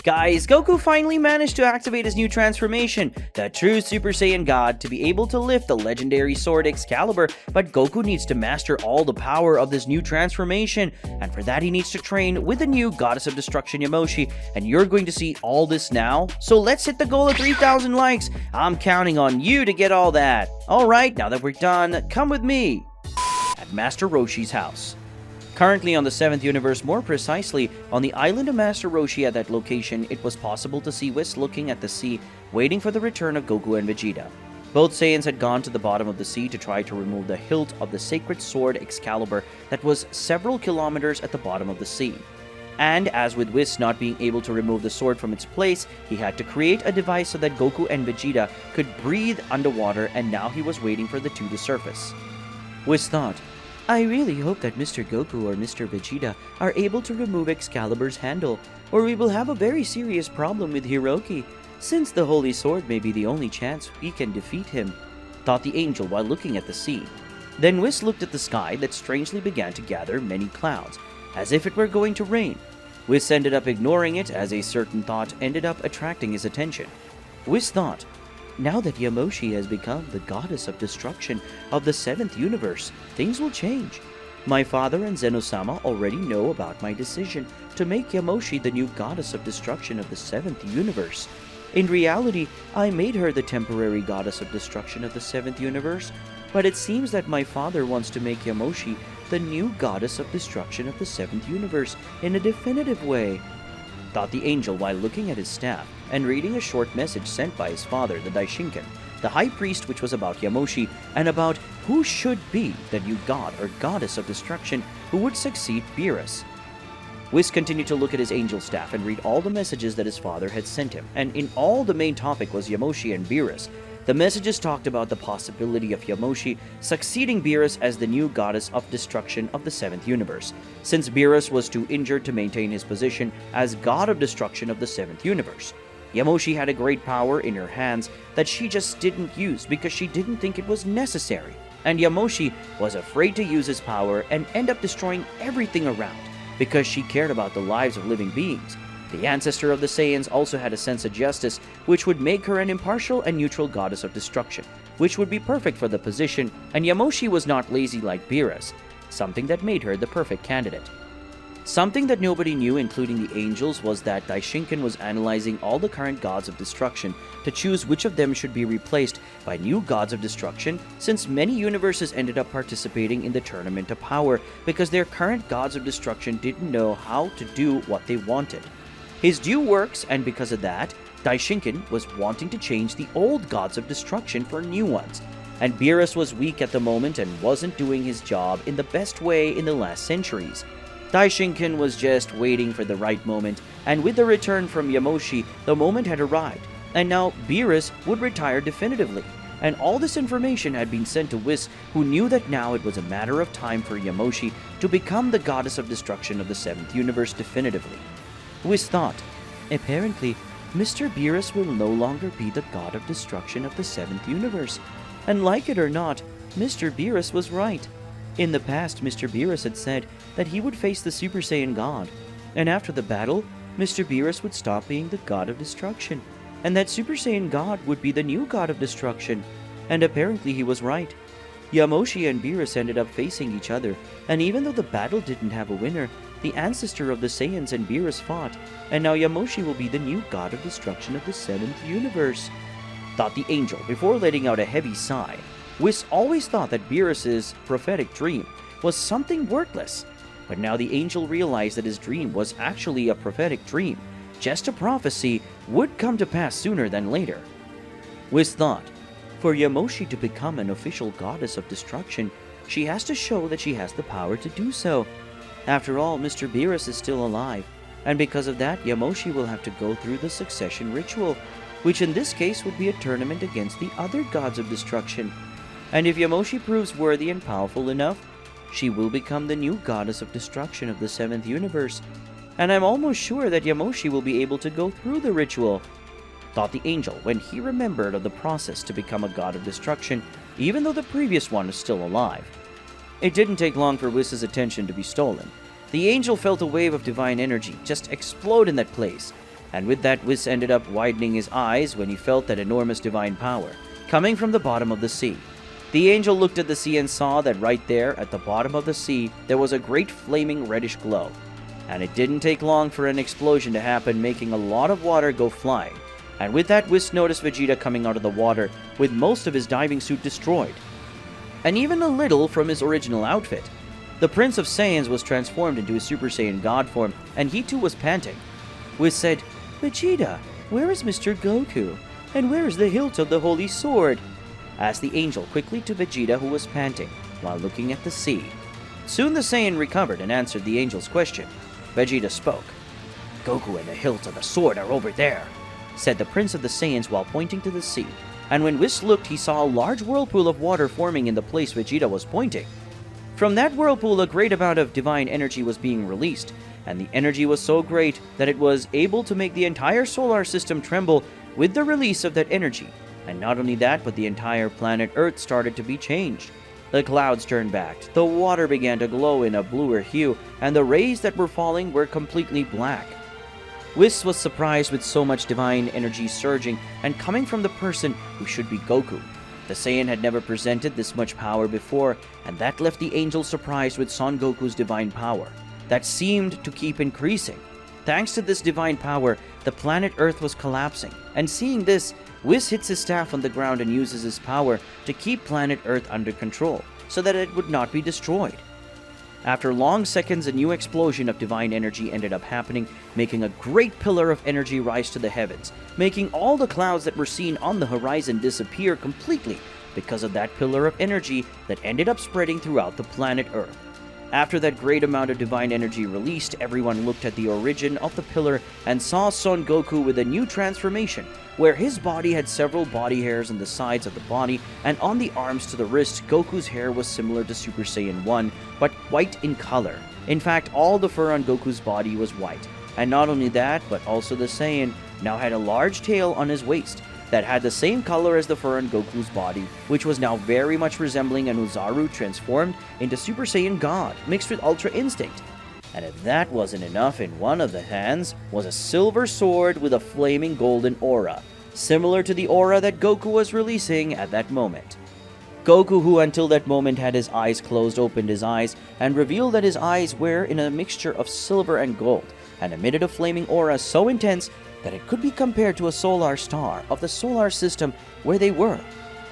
Guys, Goku finally managed to activate his new transformation, the true Super Saiyan God, to be able to lift the legendary sword Excalibur, but Goku needs to master all the power of this new transformation, and for that he needs to train with the new Goddess of Destruction Yamoshi, and you're going to see all this now. So let's hit the goal of 3,000 likes. I'm counting on you to get all that. Alright, now that we're done, come with me at Master Roshi's house. Currently on the 7th universe, more precisely, on the island of Master Roshi at that location, it was possible to see Whis looking at the sea, waiting for the return of Goku and Vegeta. Both Saiyans had gone to the bottom of the sea to try to remove the hilt of the sacred sword Excalibur that was several kilometers at the bottom of the sea. And as with Whis not being able to remove the sword from its place, he had to create a device so that Goku and Vegeta could breathe underwater, and now he was waiting for the two to surface. Whis thought, I really hope that Mr. Goku or Mr. Vegeta are able to remove Excalibur's handle, or we will have a very serious problem with Hiroki, since the Holy Sword may be the only chance we can defeat him, thought the angel while looking at the sea. Then Whis looked at the sky that strangely began to gather many clouds, as if it were going to rain. Whis ended up ignoring it as a certain thought ended up attracting his attention. Whis thought, now that Yamoshi has become the goddess of destruction of the 7th universe, things will change. My father and Zeno-sama already know about my decision to make Yamoshi the new goddess of destruction of the 7th universe. In reality, I made her the temporary goddess of destruction of the 7th universe, but it seems that my father wants to make Yamoshi the new goddess of destruction of the 7th universe in a definitive way, thought the angel while looking at his staff and reading a short message sent by his father, the Daishinkan, the high priest, which was about Yamoshi and about who should be the new god or goddess of destruction who would succeed Beerus. Whis continued to look at his angel staff and read all the messages that his father had sent him, and in all the main topic was Yamoshi and Beerus. The messages talked about the possibility of Yamoshi succeeding Beerus as the new goddess of destruction of the 7th universe, since Beerus was too injured to maintain his position as god of destruction of the 7th universe. Yamoshi had a great power in her hands that she just didn't use because she didn't think it was necessary, and Yamoshi was afraid to use his power and end up destroying everything around because she cared about the lives of living beings. The ancestor of the Saiyans also had a sense of justice, which would make her an impartial and neutral goddess of destruction, which would be perfect for the position, and Yamoshi was not lazy like Beerus, something that made her the perfect candidate. Something that nobody knew, including the angels, was that Daishinkan was analyzing all the current gods of destruction to choose which of them should be replaced by new gods of destruction, since many universes ended up participating in the Tournament of Power because their current gods of destruction didn't know how to do what they wanted. His due works, and because of that, Daishinkan was wanting to change the old gods of destruction for new ones, and Beerus was weak at the moment and wasn't doing his job in the best way in the last centuries. Daishinkan was just waiting for the right moment, and with the return from Yamoshi, the moment had arrived, and now Beerus would retire definitively. And all this information had been sent to Whis, who knew that now it was a matter of time for Yamoshi to become the goddess of destruction of the 7th universe definitively. Whis thought, apparently, Mr. Beerus will no longer be the god of destruction of the 7th universe. And like it or not, Mr. Beerus was right. In the past, Mr. Beerus had said that he would face the Super Saiyan God, and after the battle, Mr. Beerus would stop being the god of destruction, and that Super Saiyan God would be the new god of destruction. And apparently he was right. Yamoshi and Beerus ended up facing each other, and even though the battle didn't have a winner, the ancestor of the Saiyans and Beerus fought, and now Yamoshi will be the new god of destruction of the 7th universe, thought the angel before letting out a heavy sigh. Whis always thought that Beerus's prophetic dream was something worthless, but now the angel realized that his dream was actually a prophetic dream, just a prophecy would come to pass sooner than later. Whis thought, for Yamoshi to become an official goddess of destruction, she has to show that she has the power to do so. After all, Mr. Beerus is still alive, and because of that, Yamoshi will have to go through the succession ritual, which in this case would be a tournament against the other gods of destruction. And if Yamoshi proves worthy and powerful enough, she will become the new goddess of destruction of the 7th universe. And I'm almost sure that Yamoshi will be able to go through the ritual, thought the angel when he remembered of the process to become a god of destruction, even though the previous one was still alive. It didn't take long for Whis' attention to be stolen. The angel felt a wave of divine energy just explode in that place. And with that, Whis ended up widening his eyes when he felt that enormous divine power coming from the bottom of the sea. The angel looked at the sea and saw that right there at the bottom of the sea there was a great flaming reddish glow. And it didn't take long for an explosion to happen, making a lot of water go flying. And with that, Whis noticed Vegeta coming out of the water with most of his diving suit destroyed, and even a little from his original outfit. The Prince of Saiyans was transformed into his Super Saiyan God form, and he too was panting. Whis said, "Vegeta, where is Mr. Goku? And where is the hilt of the Holy Sword?" asked the angel quickly to Vegeta, who was panting while looking at the sea. Soon the Saiyan recovered and answered the angel's question. Vegeta spoke. "Goku and the hilt of the sword are over there," said the Prince of the Saiyans while pointing to the sea. And when Whis looked, he saw a large whirlpool of water forming in the place Vegeta was pointing. From that whirlpool, a great amount of divine energy was being released, and the energy was so great that it was able to make the entire solar system tremble with the release of that energy. And not only that, but the entire planet Earth started to be changed. The clouds turned back, the water began to glow in a bluer hue, and the rays that were falling were completely black. Whis was surprised with so much divine energy surging and coming from the person who should be Goku. The Saiyan had never presented this much power before, and that left the angel surprised with Son Goku's divine power that seemed to keep increasing. Thanks to this divine power, the planet Earth was collapsing, and seeing this, Whis hits his staff on the ground and uses his power to keep planet Earth under control, so that it would not be destroyed. After long seconds, a new explosion of divine energy ended up happening, making a great pillar of energy rise to the heavens, making all the clouds that were seen on the horizon disappear completely because of that pillar of energy that ended up spreading throughout the planet Earth. After that great amount of divine energy released, everyone looked at the origin of the pillar and saw Son Goku with a new transformation, where his body had several body hairs on the sides of the body, and on the arms to the wrist, Goku's hair was similar to Super Saiyan 1, but white in color. In fact, all the fur on Goku's body was white. And not only that, but also the Saiyan now had a large tail on his waist that had the same color as the fur on Goku's body, which was now very much resembling an Ozaru transformed into Super Saiyan God, mixed with Ultra Instinct. And if that wasn't enough, in one of the hands was a silver sword with a flaming golden aura, similar to the aura that Goku was releasing at that moment. Goku, who until that moment had his eyes closed, opened his eyes and revealed that his eyes were in a mixture of silver and gold, and emitted a flaming aura so intense that it could be compared to a solar star of the solar system where they were.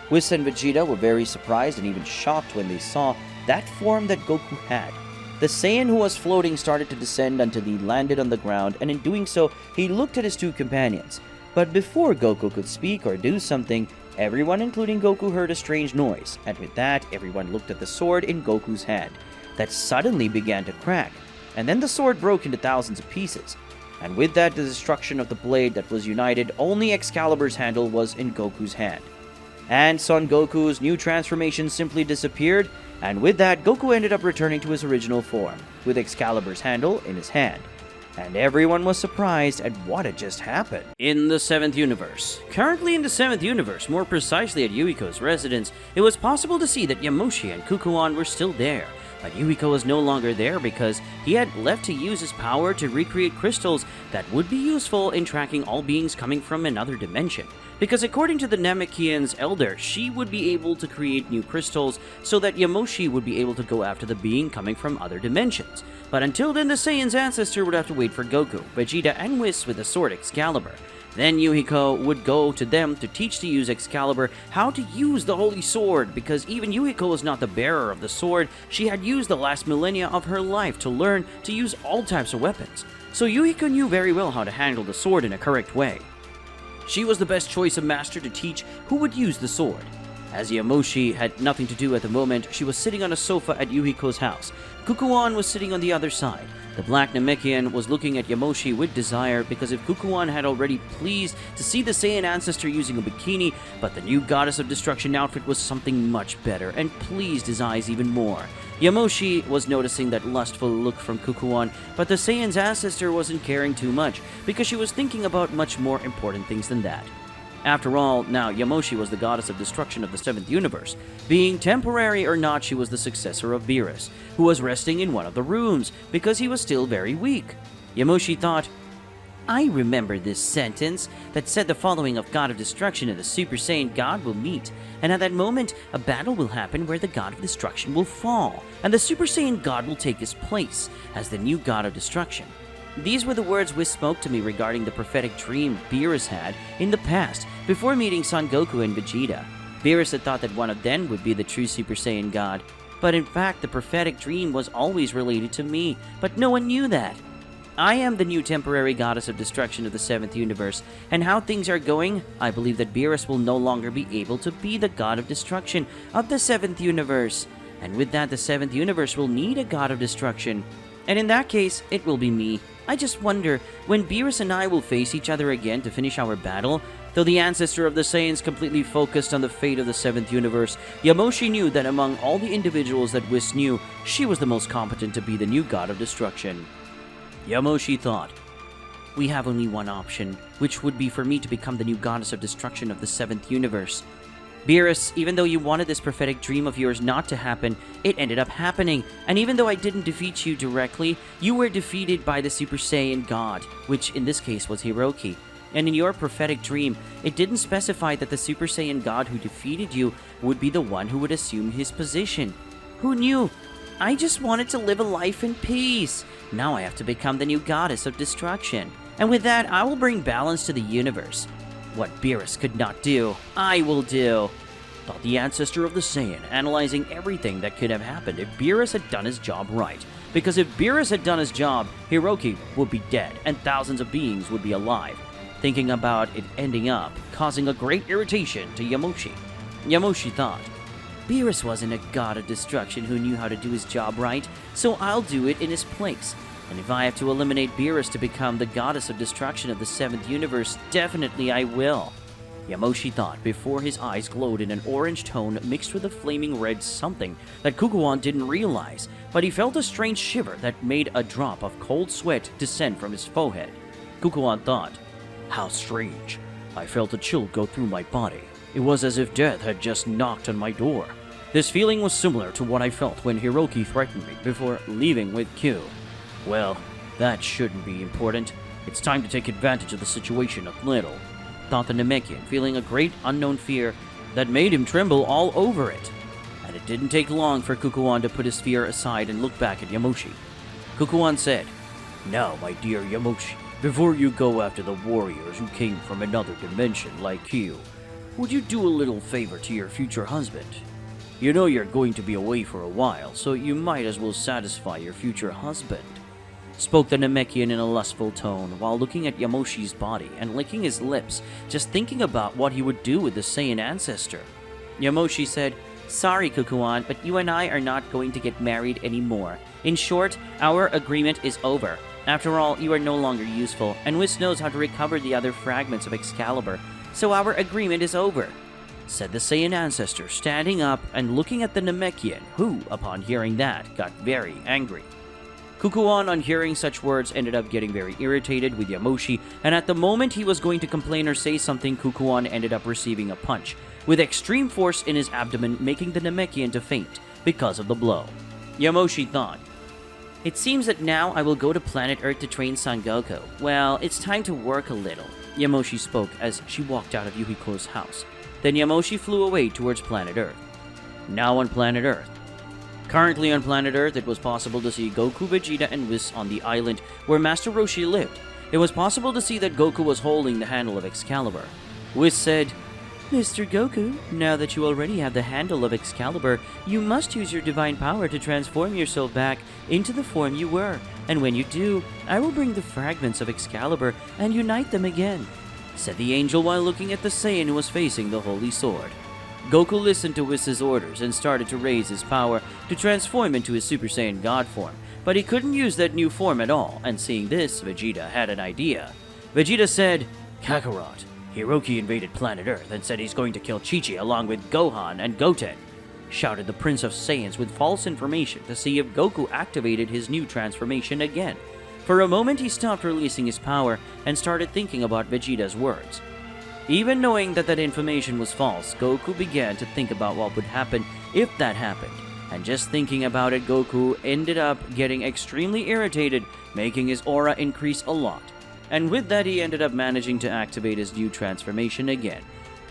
Whis and Vegeta were very surprised and even shocked when they saw that form that Goku had. The Saiyan who was floating started to descend until he landed on the ground, and in doing so, he looked at his two companions. But before Goku could speak or do something, everyone, including Goku, heard a strange noise, and with that, everyone looked at the sword in Goku's hand, that suddenly began to crack, and then the sword broke into thousands of pieces. And with that, the destruction of the blade that was united, only Excalibur's handle was in Goku's hand. And Son Goku's new transformation simply disappeared, and with that, Goku ended up returning to his original form, with Excalibur's handle in his hand. And everyone was surprised at what had just happened. In the 7th universe. Currently in the 7th universe, more precisely at Yuhiko's residence, it was possible to see that Yamoshi and Kukuon were still there. But Yuhiko was no longer there because he had left to use his power to recreate crystals that would be useful in tracking all beings coming from another dimension. Because according to the Namekian's elder, she would be able to create new crystals so that Yamoshi would be able to go after the being coming from other dimensions. But until then, the Saiyan's ancestor would have to wait for Goku, Vegeta, and Whis with the sword Excalibur. Then Yuhiko would go to them to teach to use Excalibur how to use the Holy Sword, because even Yuhiko was not the bearer of the sword. She had used the last millennia of her life to learn to use all types of weapons. So Yuhiko knew very well how to handle the sword in a correct way. She was the best choice of master to teach who would use the sword. As Yamoshi had nothing to do at the moment, she was sitting on a sofa at Yuhiko's house. Kukuon was sitting on the other side. The Black Namekian was looking at Yamoshi with desire, because if Kukuon had already pleased to see the Saiyan ancestor using a bikini, but the new Goddess of Destruction outfit was something much better, and pleased his eyes even more. Yamoshi was noticing that lustful look from Kukuon, but the Saiyan's ancestor wasn't caring too much, because she was thinking about much more important things than that. After all, now Yamoshi was the Goddess of Destruction of the 7th universe. Being temporary or not, she was the successor of Beerus, who was resting in one of the rooms because he was still very weak. Yamoshi thought, I remember this sentence that said the following of God of Destruction and the Super Saiyan God will meet, and at that moment, a battle will happen where the God of Destruction will fall, and the Super Saiyan God will take his place as the new God of Destruction. These were the words Whis spoke to me regarding the prophetic dream Beerus had in the past before meeting Son Goku and Vegeta. Beerus had thought that one of them would be the true Super Saiyan God, but in fact the prophetic dream was always related to me, but no one knew that. I am the new temporary goddess of destruction of the 7th universe, and how things are going, I believe that Beerus will no longer be able to be the god of destruction of the 7th universe, and with that the 7th universe will need a god of destruction, and in that case, it will be me. I just wonder when Beerus and I will face each other again to finish our battle. Though the ancestor of the Saiyans completely focused on the fate of the 7th universe, Yamoshi knew that among all the individuals that Whis knew, she was the most competent to be the new god of destruction. Yamoshi thought, we have only one option, which would be for me to become the new goddess of destruction of the 7th universe. Beerus, even though you wanted this prophetic dream of yours not to happen, it ended up happening, and even though I didn't defeat you directly, you were defeated by the Super Saiyan God, which in this case was Hiroki. And in your prophetic dream, it didn't specify that the Super Saiyan God who defeated you would be the one who would assume his position. Who knew? I just wanted to live a life in peace. Now I have to become the new goddess of destruction. And with that, I will bring balance to the universe. What Beerus could not do, I will do. Thought the ancestor of the Saiyan, analyzing everything that could have happened if Beerus had done his job right. Because if Beerus had done his job, Hiroki would be dead and thousands of beings would be alive. Thinking about it ending up causing a great irritation to Yamoshi. Yamoshi thought, Beerus wasn't a god of destruction who knew how to do his job right, so I'll do it in his place. And if I have to eliminate Beerus to become the goddess of destruction of the 7th universe, definitely I will. Yamoshi thought before his eyes glowed in an orange tone mixed with a flaming red something that Kukuon didn't realize, but he felt a strange shiver that made a drop of cold sweat descend from his forehead. Kukuon thought, how strange. I felt a chill go through my body. It was as if death had just knocked on my door. This feeling was similar to what I felt when Hiroki threatened me before leaving with Q. Well, that shouldn't be important. It's time to take advantage of the situation a little, thought the Namekian, feeling a great unknown fear that made him tremble all over it. And it didn't take long for Kukuon to put his fear aside and look back at Yamoshi. Kukuon said, Now, my dear Yamoshi, before you go after the warriors who came from another dimension like you, would you do a little favor to your future husband? You know you're going to be away for a while, so you might as well satisfy your future husband. Spoke the Namekian in a lustful tone while looking at Yamoshi's body and licking his lips, just thinking about what he would do with the Saiyan ancestor. Yamoshi said, Sorry, Kukuon, but you and I are not going to get married anymore. In short, our agreement is over. After all, you are no longer useful, and Whis knows how to recover the other fragments of Excalibur, so our agreement is over, said the Saiyan ancestor, standing up and looking at the Namekian, who, upon hearing that, got very angry. Kukuon, on hearing such words, ended up getting very irritated with Yamoshi, and at the moment he was going to complain or say something, Kukuon ended up receiving a punch, with extreme force in his abdomen, making the Namekian to faint because of the blow. Yamoshi thought, It seems that now I will go to planet Earth to train Son Goku. Well, it's time to work a little, Yamoshi spoke as she walked out of Yuhiko's house. Then Yamoshi flew away towards planet Earth. Now on planet Earth. Currently on planet Earth, it was possible to see Goku, Vegeta, and Whis on the island where Master Roshi lived. It was possible to see that Goku was holding the handle of Excalibur. Whis said, Mr. Goku, now that you already have the handle of Excalibur, you must use your divine power to transform yourself back into the form you were. And when you do, I will bring the fragments of Excalibur and unite them again, said the angel while looking at the Saiyan who was facing the holy sword. Goku listened to Whis' orders and started to raise his power to transform into his Super Saiyan God form, but he couldn't use that new form at all, and seeing this, Vegeta had an idea. Vegeta said, Kakarot, Hiroki invaded planet Earth and said he's going to kill Chi-Chi along with Gohan and Goten, shouted the Prince of Saiyans with false information to see if Goku activated his new transformation again. For a moment he stopped releasing his power and started thinking about Vegeta's words. Even knowing that information was false, Goku began to think about what would happen if that happened. And just thinking about it, Goku ended up getting extremely irritated, making his aura increase a lot. and with that he ended up managing to activate his new transformation again.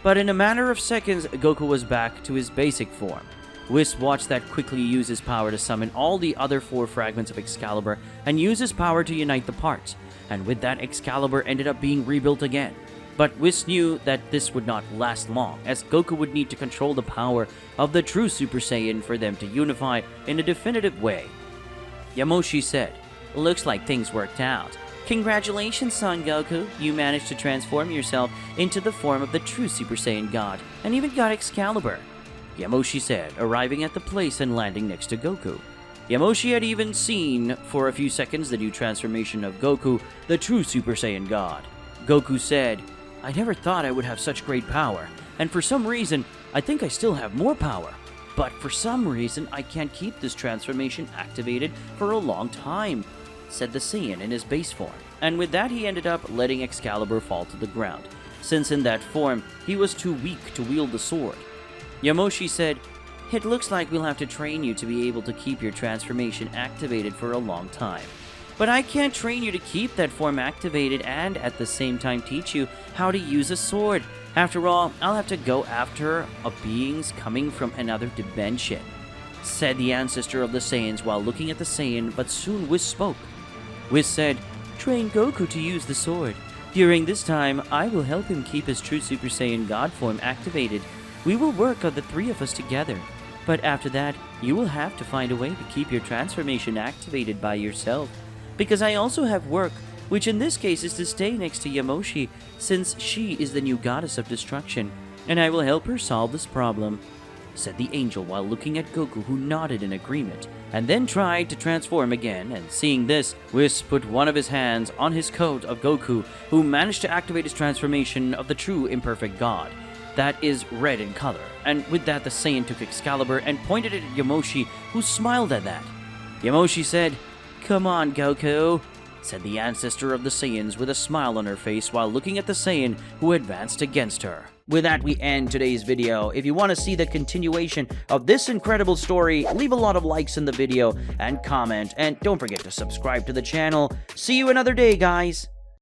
But in a matter of seconds, Goku was back to his basic form. Whis watched that quickly use his power to summon all the other 4 fragments of Excalibur and use his power to unite the parts, and with that Excalibur ended up being rebuilt again. But Whis knew that this would not last long, as Goku would need to control the power of the true Super Saiyan for them to unify in a definitive way. Yamoshi said, "Looks like things worked out. Congratulations, Son Goku. You managed to transform yourself into the form of the true Super Saiyan God, and even got Excalibur," Yamoshi said, arriving at the place and landing next to Goku. Yamoshi had even seen, for a few seconds, the new transformation of Goku, the true Super Saiyan God. Goku said, "I never thought I would have such great power, and for some reason, I think I still have more power. But for some reason, I can't keep this transformation activated for a long time," said the Saiyan in his base form. And with that, he ended up letting Excalibur fall to the ground, since in that form, he was too weak to wield the sword. Yamoshi said, "It looks like we'll have to train you to be able to keep your transformation activated for a long time. But I can't train you to keep that form activated and at the same time teach you how to use a sword. After all, I'll have to go after beings coming from another dimension," said the ancestor of the Saiyans while looking at the Saiyan, but soon Whis spoke. Whis said, "Train Goku to use the sword. During this time, I will help him keep his true Super Saiyan God form activated. We will work on the 3 of us together. But after that, you will have to find a way to keep your transformation activated by yourself. Because I also have work, which in this case is to stay next to Yamoshi, since she is the new goddess of destruction, and I will help her solve this problem," said the angel while looking at Goku, who nodded in agreement, and then tried to transform again. And seeing this, Whis put one of his hands on his coat of Goku, who managed to activate his transformation of the true imperfect god. That is red in color, and with that the Saiyan took Excalibur and pointed it at Yamoshi, who smiled at that. Yamoshi said, "Come on, Goku," said the ancestor of the Saiyans with a smile on her face while looking at the Saiyan who advanced against her. With that, we end today's video. If you want to see the continuation of this incredible story, leave a lot of likes in the video and comment, and don't forget to subscribe to the channel. See you another day, guys!